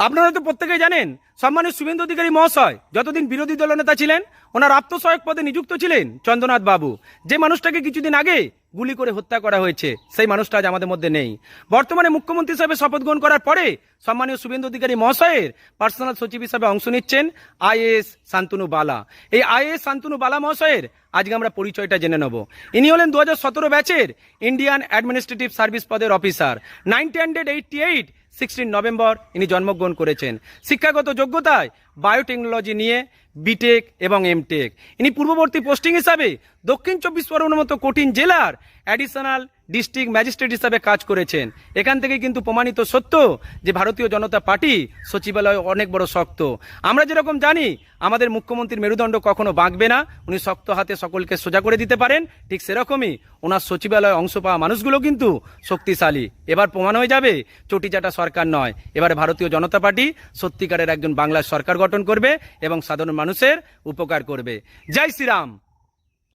আপনারা তো প্রত্যেকেই জানেন সম্মানীয় শুভেন্দু অধিকারী মহাশয় যতদিন বিরোধী দলনেতা ছিলেন ওনার আত্মসহায়ক পদে নিযুক্ত ছিলেন চন্দ্রনাথ বাবু, যে মানুষটাকে কিছুদিন আগে গুলি করে হত্যা করা হয়েছে সেই মানুষটা আজ আমাদের মধ্যে নেই। বর্তমানে মুখ্যমন্ত্রী হিসাবে শপথ গ্রহণ করার পরে সম্মানীয় শুভেন্দু অধিকারী মহাশয়ের পার্সোনাল সচিব হিসাবে অংশ নিচ্ছেন আইএএস শান্তনু বালা। এই আইএএস শান্তনু বালা মহাশয়ের আজকে আমরা পরিচয়টা জেনে নেব। ইনি হলেন 2017 ব্যাচের ইন্ডিয়ান অ্যাডমিনিস্ট্রেটিভ সার্ভিস পদের অফিসার। 1988 16 নভেম্বর ইনি জন্মগ্রহণ করেছেন। শিক্ষাগত যোগ্যতায় বায়োটেকনোলজি নিয়ে বিটেক এবং এমটেক। ইনি পূর্ববর্তী পোস্টিং হিসাবে দক্ষিণ 24 পরগনার মতো কঠিন জেলার অ্যাডিশনাল ডিস্ট্রিক্ট ম্যাজিস্ট্রেট হিসাবে কাজ করেছেন। এখান থেকে কিন্তু প্রমাণিত সত্য যে ভারতীয় জনতা পার্টি সচিবালয় অনেক বড় শক্ত। আমরা যেরকম জানি আমাদের মুখ্যমন্ত্রীর মেরুদণ্ড কখনো বাঁকবে না, উনি শক্ত হাতে সকলকে সোজা করে দিতে পারেন, ঠিক সেরকমই ওনার সচিবালয়ে অংশ পাওয়া মানুষগুলো কিন্তু শক্তিশালী। এবার প্রমাণ হয়ে যাবে চটিচাটা সরকার নয়, এবারে ভারতীয় জনতা পার্টি সত্যিকারের একজন বাংলার সরকার গঠন করবে এবং সাধারণ মানুষের উপকার করবে। জয় শ্রীরাম।